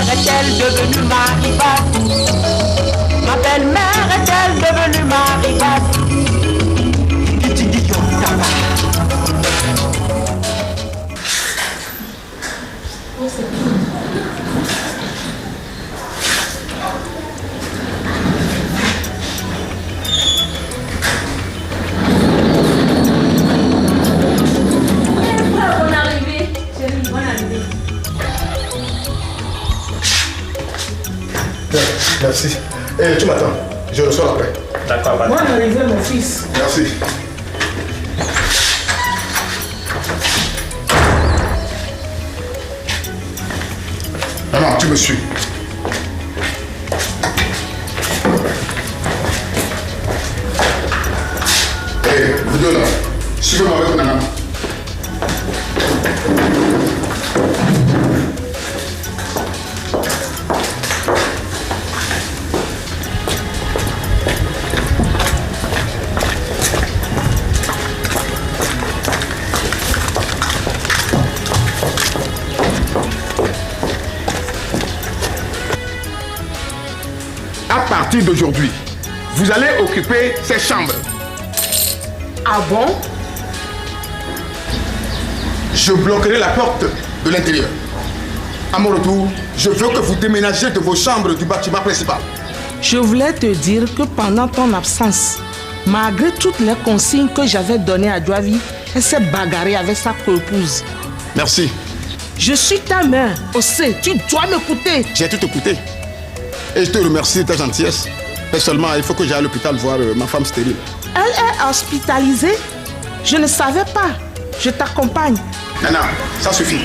belle-mère est-elle devenue marivate? Ma belle-mère est-elle devenue marivate? Merci. Tu m'attends. Je reçois après. D'accord, Bonne arrivée, mon fils. Merci. Non, tu me suis. Vous deux là, suivez-moi avec Nana. À partir d'aujourd'hui, vous allez occuper ces chambres. Ah bon? Je bloquerai la porte de l'intérieur. À mon retour, je veux que vous déménagiez de vos chambres du bâtiment principal. Je voulais te dire que pendant ton absence, malgré toutes les consignes que j'avais données à Joavi, elle s'est bagarrée avec sa coépouse. Merci. Je suis ta mère, Ossé, tu dois m'écouter. J'ai tout écouté. Et je te remercie de ta gentillesse. Mais seulement, il faut que j'aille à l'hôpital voir ma femme stérile. Elle est hospitalisée? Je ne savais pas. Je t'accompagne. Nana, ça suffit.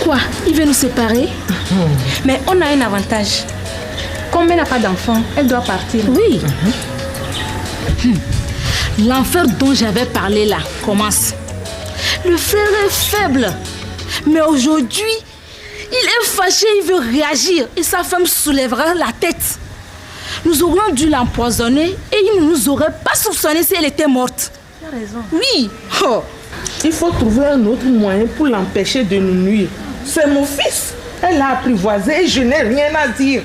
Quoi? Il veut nous séparer? Mais on a un avantage. Comme elle n'a pas d'enfant, elle doit partir. Oui. L'enfer dont j'avais parlé là commence. Le frère est faible. Mais aujourd'hui, il est fâché, il veut réagir. Et sa femme soulèvera la tête. Nous aurions dû l'empoisonner et il ne nous aurait pas soupçonné si elle était morte. Tu as raison. Oui. Oh, il faut trouver un autre moyen pour l'empêcher de nous nuire. C'est mon fils. Elle l'a apprivoisé et je n'ai rien à dire.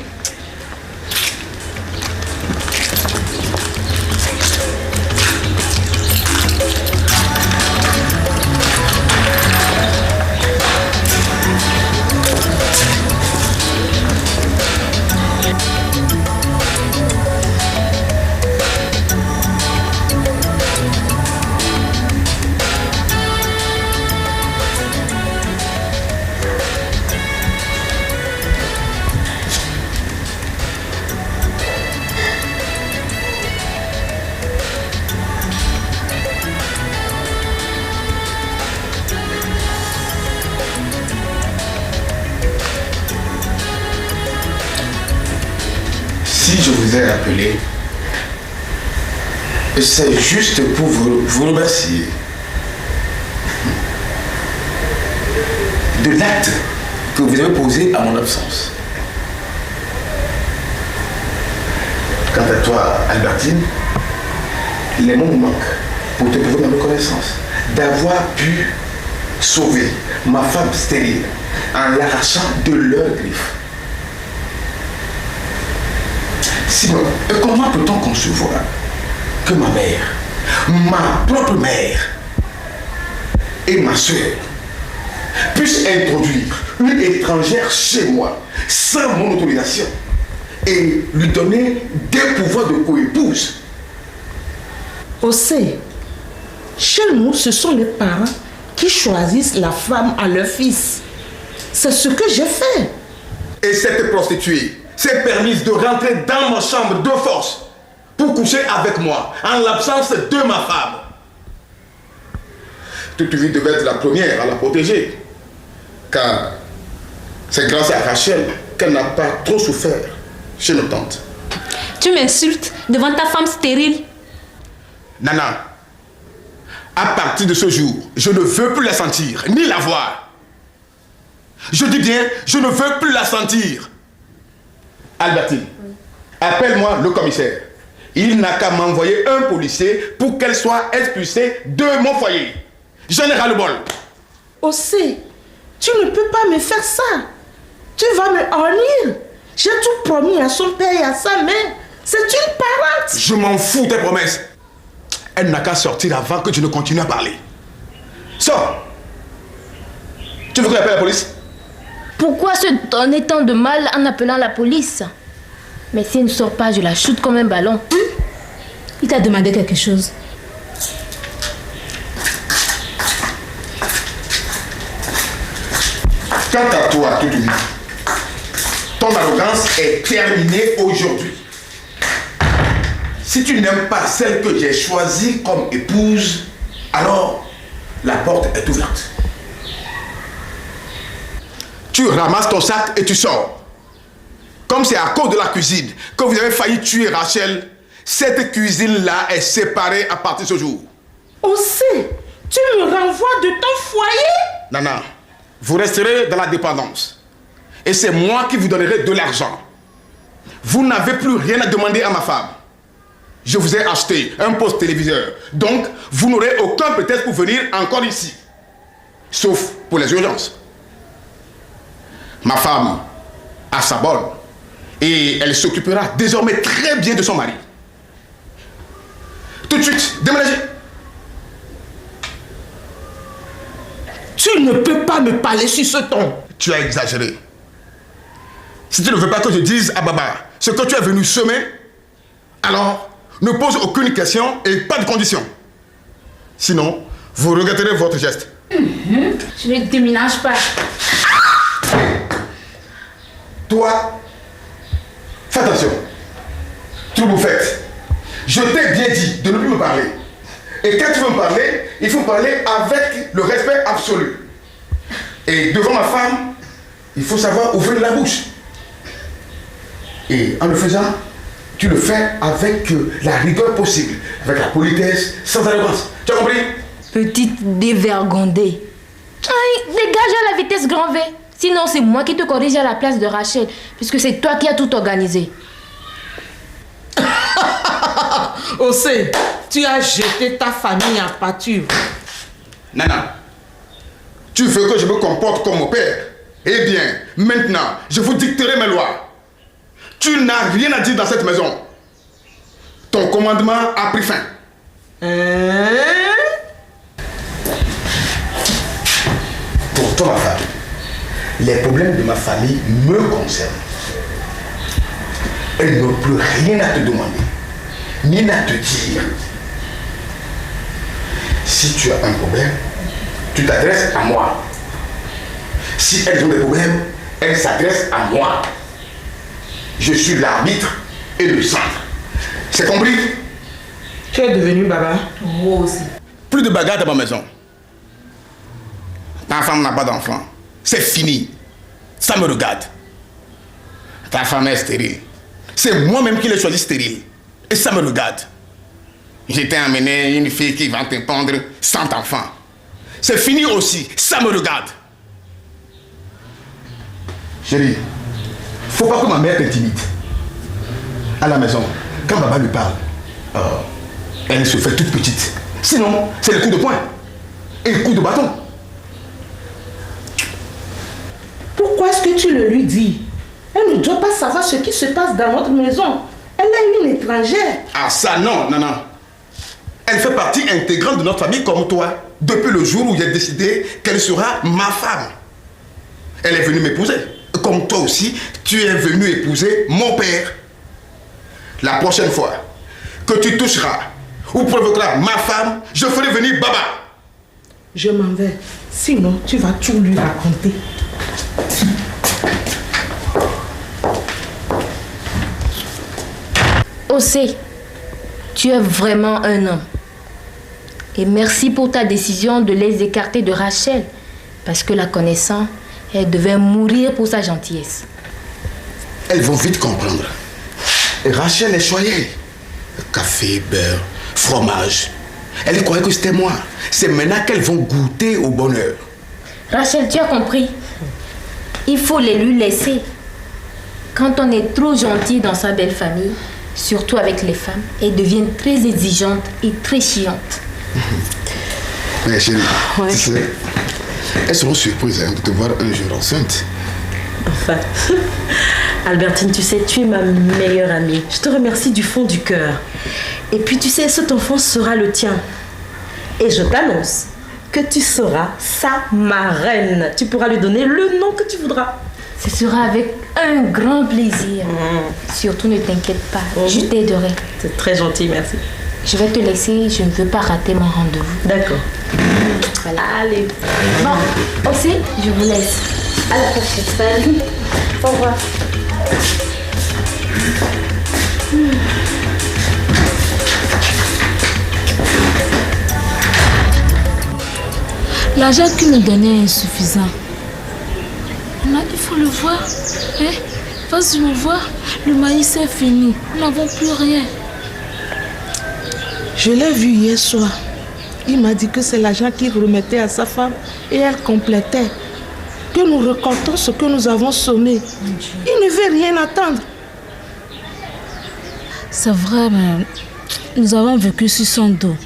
Si je vous ai appelé, c'est juste pour vous remercier de l'acte que vous avez posé à mon absence. Quant à toi, Albertine, les mots me manquent pour te prouver ma reconnaissance d'avoir pu sauver ma femme stérile en l'arrachant de leur griffe. Simon, comment peut-on concevoir que ma mère, ma propre mère et ma soeur puissent introduire une étrangère chez moi sans mon autorisation et lui donner des pouvoirs de coépouse? Ossé, chez nous, ce sont les parents qui choisissent la femme à leur fils. C'est ce que j'ai fait. Et cette prostituée s'est permise de rentrer dans ma chambre de force pour coucher avec moi en l'absence de ma femme. Toute vie devait être la première à la protéger, car c'est grâce à Rachel qu'elle n'a pas trop souffert chez nos tantes. Tu m'insultes devant ta femme stérile? Nana, à partir de ce jour, je ne veux plus la sentir, ni la voir. Je dis bien, je ne veux plus la sentir. Albertine, appelle-moi le commissaire. Il n'a qu'à m'envoyer un policier pour qu'elle soit expulsée de mon foyer. J'en ai ras-le-bol. Aussi, tu ne peux pas me faire ça. Tu vas me honnir. J'ai tout promis à son père et à sa mère. C'est une parente. Je m'en fous tes promesses. Elle n'a qu'à sortir avant que je ne continue à parler. Sors. Tu veux que j'appelle la police? Pourquoi se donner tant de mal en appelant la police? Mais s'il ne sort pas, je la shoot comme un ballon. Il t'a demandé quelque chose. Quant à toi, Toutoumi, ton arrogance est terminée aujourd'hui. Si tu n'aimes pas celle que j'ai choisie comme épouse, alors la porte est ouverte. Tu ramasses ton sac et tu sors. Comme c'est à cause de la cuisine que vous avez failli tuer Rachel, cette cuisine-là est séparée à partir de ce jour. Aussi, tu me renvoies de ton foyer? Nana, vous resterez dans la dépendance. Et c'est moi qui vous donnerai de l'argent. Vous n'avez plus rien à demander à ma femme. Je vous ai acheté un poste téléviseur. Donc, vous n'aurez aucun prétexte pour venir encore ici. Sauf pour les urgences. Ma femme a sa bonne. Et elle s'occupera désormais très bien de son mari. Tout de suite, déménagez. Tu ne peux pas me parler sur ce ton. Tu as exagéré. Si tu ne veux pas que je dise à Baba ce que tu es venu semer, alors ne pose aucune question et pas de condition. Sinon, vous regretterez votre geste. Je ne déménage pas. Toi, fais attention. Tout vous faites. Je t'ai bien dit de ne plus me parler. Et quand tu veux me parler, il faut parler avec le respect absolu. Et devant ma femme, il faut savoir ouvrir la bouche. Et en le faisant, tu le fais avec la rigueur possible, avec la politesse, sans arrogance. Tu as compris? Petite dévergondée. Aïe, dégage à la vitesse grand V. Sinon, c'est moi qui te corrige à la place de Rachel, puisque c'est toi qui as tout organisé. Osé, tu as jeté ta famille en pâture. Nana, tu veux que je me comporte comme mon père? Eh bien, maintenant, je vous dicterai mes lois. Tu n'as rien à dire dans cette maison. Ton commandement a pris fin. Pour toi, ma femme, les problèmes de ma famille me concernent. Elle n'a plus rien à te demander, ni à te dire. Si tu as un problème, tu t'adresses à moi. Si elles ont des problèmes, elles s'adressent à moi. Je suis l'arbitre et le centre. C'est compris? Tu es devenu Baba? Moi aussi. Plus de bagarre dans ma maison. Ta femme n'a pas d'enfant. C'est fini. Ça me regarde. Ta femme est stérile. C'est moi-même qui l'ai choisi stérile. Et ça me regarde. J'étais amené une fille qui va te pendre sans enfant. C'est fini aussi. Ça me regarde. Chérie, faut pas que ma mère t'intimide. À la maison, quand Baba lui parle, elle se fait toute petite. Sinon, c'est le coup de poing et le coup de bâton. Pourquoi est-ce que tu le lui dis? Elle ne doit pas savoir ce qui se passe dans notre maison. Elle est une étrangère. Ah ça, non, non, non. Elle fait partie intégrante de notre famille comme toi. Depuis le jour où j'ai décidé qu'elle sera ma femme. Elle est venue m'épouser. Comme toi aussi, tu es venu épouser mon père. La prochaine fois que tu toucheras ou provoqueras ma femme, je ferai venir Baba. Je m'en vais. Sinon, tu vas tout lui raconter. Osé, tu es vraiment un homme. Et merci pour ta décision de les écarter de Rachel. Parce que la connaissant, elle devait mourir pour sa gentillesse. Elles vont vite comprendre. Et Rachel est choyée. Café, beurre, fromage. Elle croyait que c'était moi. C'est maintenant qu'elles vont goûter au bonheur. Rachel, tu as compris? Il faut les lui laisser. Quand on est trop gentil dans sa belle famille, Surtout avec les femmes, elles deviennent très exigeantes et très chiantes. Mais chérie, Ouais. tu sais, elles seront surprises de te voir un jour enceinte. Enfin, Albertine, tu sais, tu es ma meilleure amie. Je te remercie du fond du cœur. Et puis, tu sais, cet enfant sera le tien. Et je t'annonce que tu seras sa marraine. Tu pourras lui donner le nom que tu voudras. Ce sera avec un grand plaisir. Surtout ne t'inquiète pas, je t'aiderai. C'est très gentil, merci. Je vais te laisser, je ne veux pas rater mon rendez-vous. D'accord. Voilà. Allez. Bon, aussi, je vous laisse. À la prochaine. Salut. Au revoir. L'argent qu'il nous donnait est insuffisant. Il faut le voir. Hein? Vas-y le voir. Le maïs est fini. Nous n'avons plus rien. Je l'ai vu hier soir. Il m'a dit que c'est l'argent qu'il remettait à sa femme et elle complétait. Que nous récoltons ce que nous avons semé. Il ne veut rien attendre. C'est vrai, mais nous avons vécu sur son dos.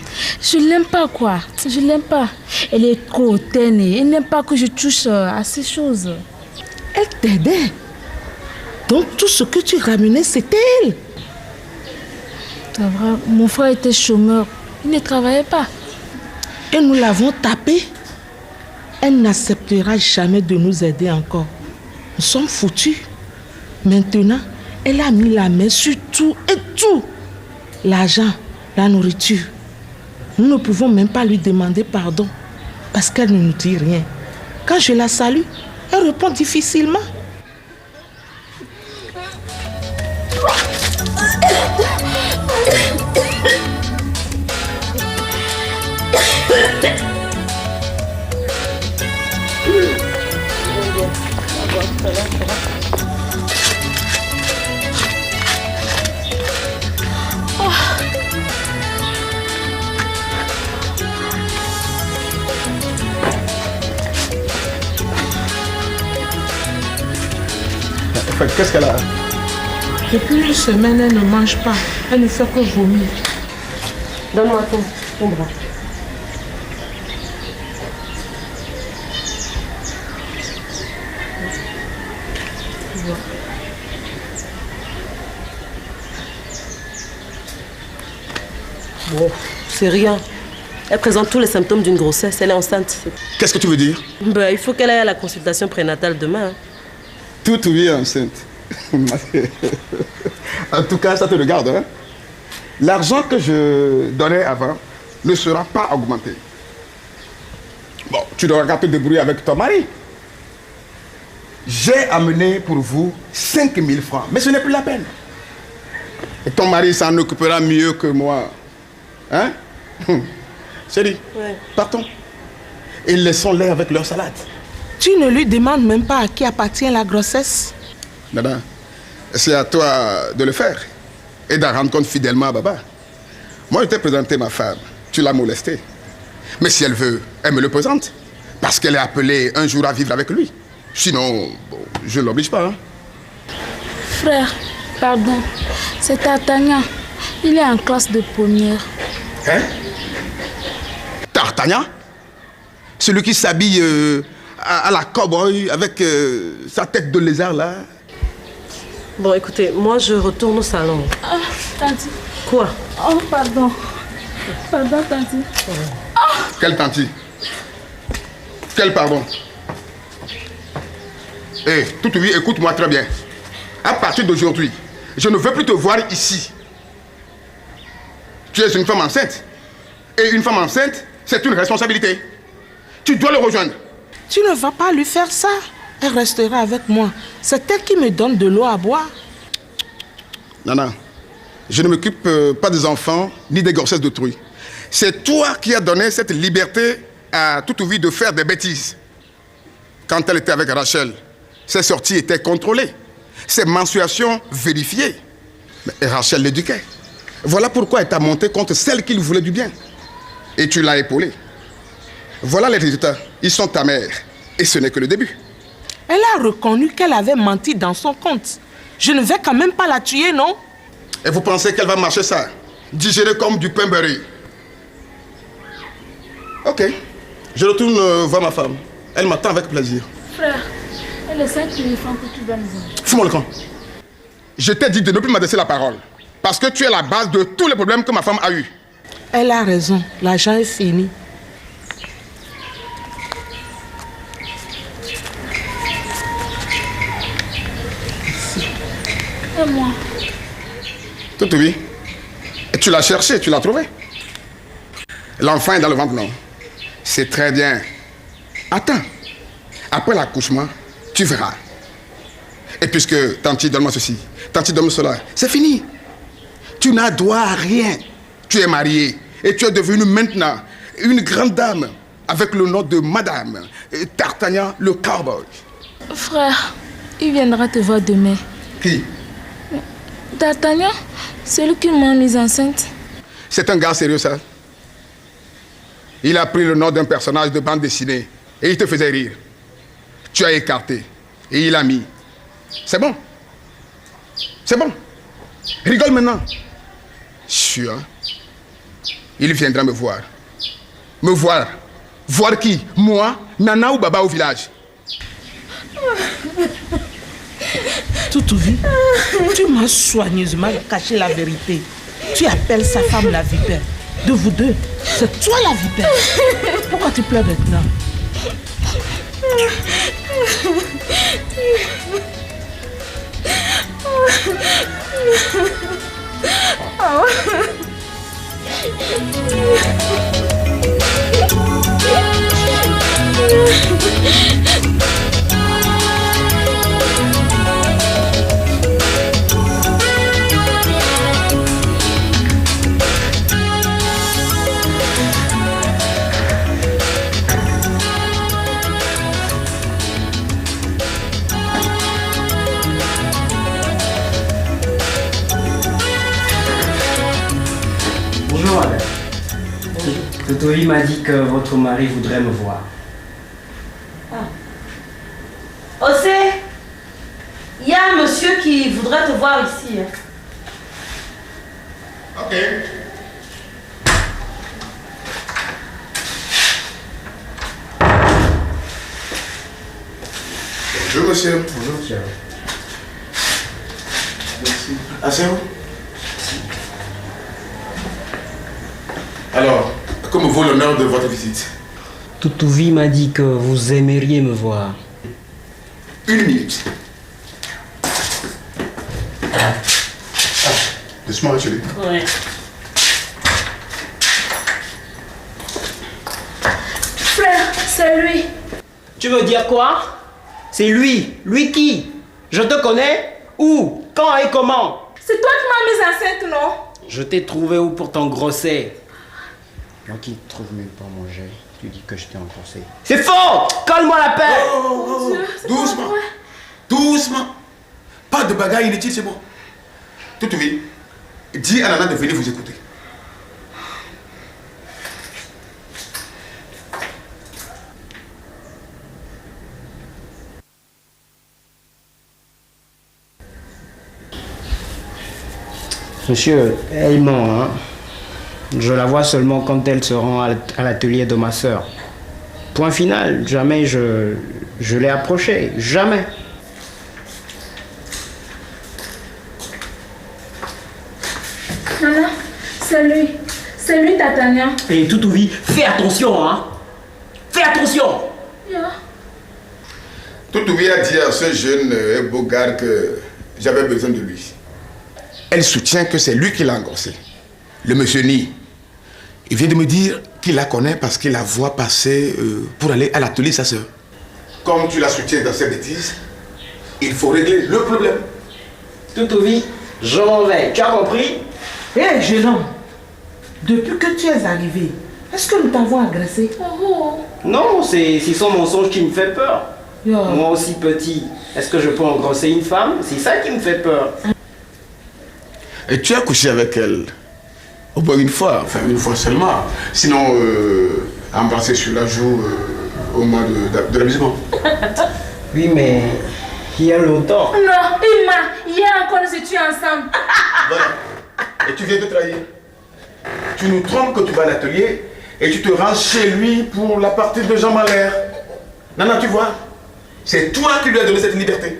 Je l'aime pas, quoi. Je l'aime pas. Elle est trop hautaine et elle n'aime pas que je touche à ces choses. Elle t'aidait. Donc tout ce que tu ramenais, c'était elle. C'est vrai, mon frère était chômeur. Il ne travaillait pas. Et nous l'avons tapée. Elle n'acceptera jamais de nous aider encore. Nous sommes foutus. Maintenant, elle a mis la main sur tout et tout. L'argent, la nourriture. Nous ne pouvons même pas lui demander pardon parce qu'elle ne nous dit rien. Quand je la salue, elle répond difficilement. En fait, qu'est-ce qu'elle a? Depuis une semaine, elle ne mange pas. Elle ne fait que vomir. Donne-moi ton bras. Bon, c'est rien. Elle présente tous les symptômes d'une grossesse. Elle est enceinte. Qu'est-ce que tu veux dire? Ben, il faut qu'elle aille à la consultation prénatale demain. Tout est enceinte. En tout cas, ça te regarde. Hein? L'argent que je donnais avant ne sera pas augmenté. Bon, tu devras te débrouiller avec ton mari. J'ai amené pour vous 5 000 francs, mais ce n'est plus la peine. Et ton mari s'en occupera mieux que moi. Hein? Chérie, Ouais. partons. Et laissons-les avec leur salade. Tu ne lui demandes même pas à qui appartient la grossesse. Nana, c'est à toi de le faire et d'en rendre compte fidèlement à Baba. Moi, je t'ai présenté ma femme. Tu l'as molestée. Mais si elle veut, elle me le présente. Parce qu'elle est appelée un jour à vivre avec lui. Sinon, bon, je ne l'oblige pas. Hein. Frère, pardon. C'est Tartagnan. Il est en classe de première. Hein? Tartagnan? Celui qui s'habille à la cow-boy avec sa tête de lézard là. Bon, écoutez, moi, je retourne au salon. Ah, Tanti. Quoi? Oh, pardon. Pardon, Tanti. Quel tanti? Quel pardon? Hé, tout oui, écoute-moi très bien. À partir d'aujourd'hui, je ne veux plus te voir ici. Tu es une femme enceinte. Et une femme enceinte, c'est une responsabilité. Tu dois le rejoindre. Tu ne vas pas lui faire ça. Elle restera avec moi. C'est elle qui me donne de l'eau à boire. Nana, je ne m'occupe pas des enfants ni des grossesses d'autrui. C'est toi qui as donné cette liberté à Toutouvie de faire des bêtises. Quand elle était avec Rachel, ses sorties étaient contrôlées, ses menstruations vérifiées. Et Rachel l'éduquait. Voilà pourquoi elle t'a monté contre celle qui lui voulait du bien. Et tu l'as épaulée. Voilà les résultats. Ils sont ta mère. Et ce n'est que le début. Elle a reconnu qu'elle avait menti dans son compte. Je ne vais quand même pas la tuer, non? Et vous pensez qu'elle va marcher ça, digérer comme du pain beurré? Ok. Je retourne voir ma femme. Elle m'attend avec plaisir. Frère, et les 5 000 francs que tu dois nous donner? Fous-moi le camp. Je t'ai dit de ne plus m'adresser la parole. Parce que tu es la base de tous les problèmes que ma femme a eus. Elle a raison. L'argent est fini. Et moi? Tout oui. Et tu l'as cherché, tu l'as trouvé. L'enfant est dans le ventre, non? C'est très bien. Attends. Après l'accouchement, tu verras. Et puisque Tanti donne-moi ceci, Tanti donne-moi cela, c'est fini. Tu n'as droit à rien. Tu es marié et tu es devenu maintenant une grande dame avec le nom de Madame D'Artagnan le cowboy. Frère, il viendra te voir demain. Qui? D'Artagnan, celui qui m'a mise enceinte. C'est un gars sérieux, ça. Il a pris le nom d'un personnage de bande dessinée et il te faisait rire. Tu as écarté et il a mis. C'est bon. C'est bon. Rigole maintenant. Sûr. Il viendra me voir. Me voir. Voir qui? Moi, Nana ou Baba au village? Toutouvi, tu m'as soigneusement caché la vérité. Tu appelles sa femme la vipère. De vous deux, c'est toi la vipère. Pourquoi tu pleures maintenant? Bonjour madame. Totoï m'a dit que votre mari voudrait me voir. Osé, il y a un monsieur qui voudrait te voir ici. Ok. Bonjour monsieur. Bonjour monsieur. Merci. Asseyez-vous. Alors, que me vaut l'honneur de votre visite? Toutouvi m'a dit que vous aimeriez me voir. Une minute. Laisse-moi chérie. Ouais. Frère, c'est lui. Tu veux dire quoi? C'est lui. Lui qui? Je te connais? Où? Quand et comment? C'est toi qui m'as mise enceinte, non? Je t'ai trouvé où pour t'engrosser? Moi qui ne trouve même pas à manger, tu dis que je t'ai engrossé. C'est faux! Colle-moi la paix! Oh, doucement. Doucement. Pas de bagarre inutile, c'est bon. Tout oui. Dis à Nana de venir vous écouter. Monsieur, elle ment, hein? Je la vois seulement quand elle se rend à l'atelier de ma sœur. Point final, jamais je l'ai approchée. Jamais. Nana, c'est lui. C'est lui, D'Artagnan. Et Toutouvi, fais attention, hein? Fais attention! Yeah. Tout oui a dit à ce jeune et beau gars que j'avais besoin de lui. Elle soutient que c'est lui qui l'a engrossé. Le monsieur nie. Il vient de me dire qu'il la connaît parce qu'il la voit passer pour aller à l'atelier de sa soeur. Comme tu la soutiens dans ces bêtises, il faut régler le problème. Toutouvi, je m'en vais. Tu as compris? Hé, jeune homme, depuis que tu es arrivé, est-ce que nous t'avons agressé? Non, c'est son mensonge qui me fait peur. Yo. Moi aussi petit, est-ce que je peux engrosser une femme? C'est ça qui me fait peur. Et tu as couché avec elle au moins une fois, enfin une fois seulement. Sinon, embrasser sur la joue au mois de l'amusement. Oui, mais il y a longtemps. Non, Ima, hier encore nous étions ensemble. Voilà. Et tu viens de trahir. Tu nous trompes que tu vas à l'atelier et tu te rends chez lui pour la partie de jambes en l'air. Nana, tu vois, c'est toi qui lui as donné cette liberté.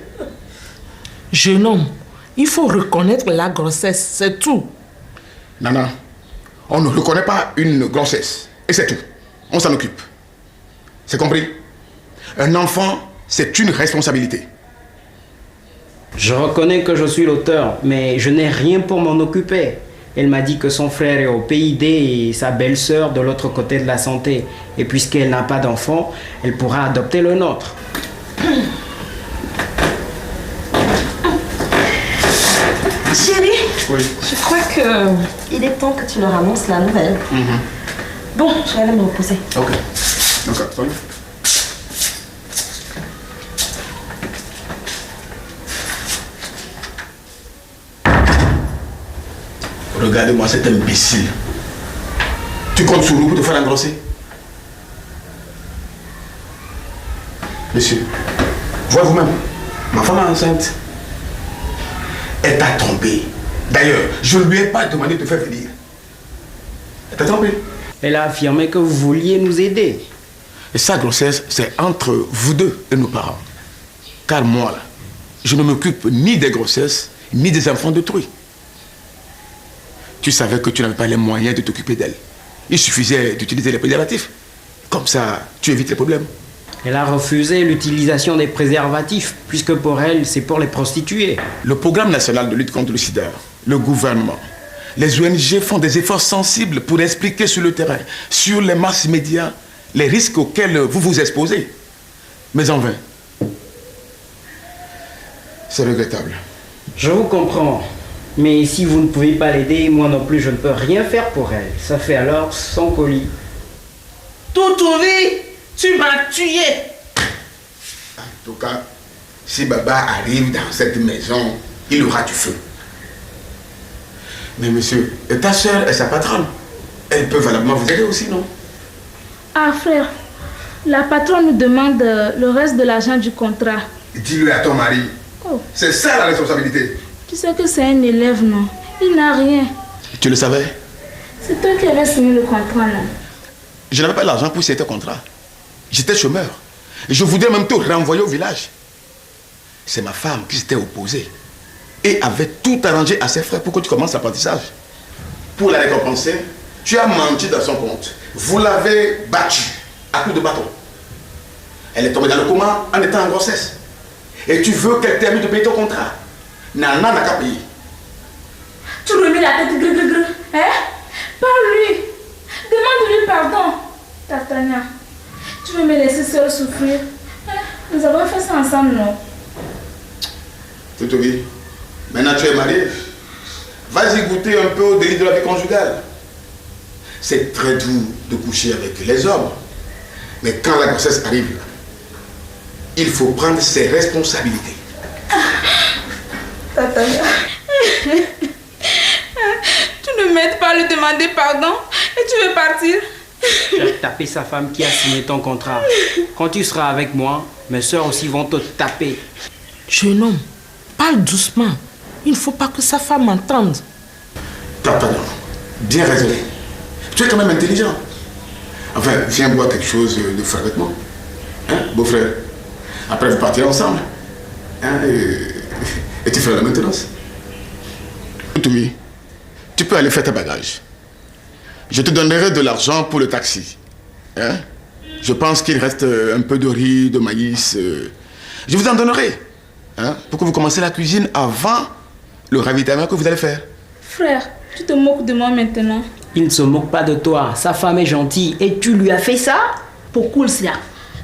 Jeune homme, il faut reconnaître la grossesse, c'est tout. Nana, on ne reconnaît pas une grossesse. Et c'est tout. On s'en occupe. C'est compris? Un enfant, c'est une responsabilité. Je reconnais que je suis l'auteur, mais je n'ai rien pour m'en occuper. Elle m'a dit que son frère est au PID et sa belle-sœur de l'autre côté de la santé. Et puisqu'elle n'a pas d'enfant, elle pourra adopter le nôtre. Chérie, Oui. je crois qu'il est temps que tu leur annonces la nouvelle. Bon, je vais aller me reposer. Ok. D'accord, sorry. Regardez-moi cet imbécile. Tu comptes sur nous pour te faire engrosser? Monsieur, voyez vous-même, ma femme est enceinte. Elle t'a trompé. D'ailleurs, je ne lui ai pas demandé de te faire venir. Elle t'a trompé. Elle a affirmé que vous vouliez nous aider. Et sa grossesse, c'est entre vous deux et nos parents. Car moi, là, je ne m'occupe ni des grossesses, ni des enfants d'autrui. Tu savais que tu n'avais pas les moyens de t'occuper d'elle. Il suffisait d'utiliser les préservatifs. Comme ça, tu évites les problèmes. Elle a refusé l'utilisation des préservatifs, puisque pour elle, c'est pour les prostituées. Le programme national de lutte contre le sida, le gouvernement, les ONG font des efforts sensibles pour expliquer sur le terrain, sur les masses médias, les risques auxquels vous vous exposez. Mais en vain. C'est regrettable. Je vous comprends. Mais si vous ne pouvez pas l'aider, moi non plus, je ne peux rien faire pour elle. Ça fait alors 100 colis. Toutouri, tu m'as tué. En tout cas, si Baba arrive dans cette maison, il aura du feu. Mais monsieur, ta soeur est sa patronne. Elle peut valablement vous aider aussi, non? Ah frère, la patronne nous demande le reste de l'argent du contrat. Dis-le à ton mari. Oh. C'est ça la responsabilité. Tu sais que c'est un élève, non? Il n'a rien. Tu le savais? C'est toi qui avais signé le contrat, non? Je n'avais pas l'argent pour signer ce contrat. J'étais chômeur. Et je voudrais même te renvoyer au village. C'est ma femme qui s'était opposée et avait tout arrangé à ses frères pour que tu commences l'apprentissage. Pour la récompenser, tu as menti dans son compte. Vous l'avez battue à coups de bâton. Elle est tombée dans le coma en étant en grossesse. Et tu veux qu'elle termine de payer ton contrat. Nana n'a qu'à payer. Tu remets la tête gré. Hein? Parle-lui. Demande-lui pardon. Tatania, tu veux me laisser seule souffrir? Hein? Nous avons fait ça ensemble, non? Toutouri, maintenant tu es marié. Vas-y goûter un peu au délit de la vie conjugale. C'est très doux de coucher avec les hommes. Mais quand la grossesse arrive, il faut prendre ses responsabilités. Tatania, tu ne m'aides pas à lui demander pardon et tu veux partir? Tu as tapé sa femme qui a signé ton contrat. Quand tu seras avec moi, mes soeurs aussi vont te taper. Jeune homme, parle doucement. Il ne faut pas que sa femme entende. Tatania, bien raisonné. Tu es quand même intelligent. Enfin, viens boire quelque chose de frais avec moi. Hein, beau-frère? Après, vous partirez ensemble. Hein, et tu feras la maintenance. Oui, tu peux aller faire tes bagages. Je te donnerai de l'argent pour le taxi. Hein? Je pense qu'il reste un peu de riz, de maïs. Je vous en donnerai. Hein? Pour que vous commenciez la cuisine avant le ravitaillement que vous allez faire. Frère, tu te moques de moi maintenant? Il ne se moque pas de toi. Sa femme est gentille et tu lui as fait ça? Pourquoi cela?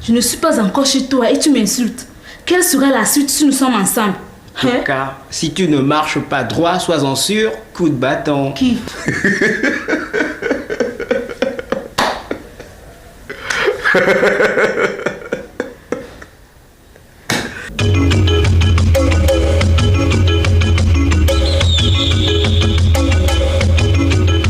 Je ne suis pas encore chez toi et tu m'insultes. Quelle serait la suite si nous sommes ensemble? En tout cas, si tu ne marches pas droit, sois-en sûr, coup de bâton. Qui?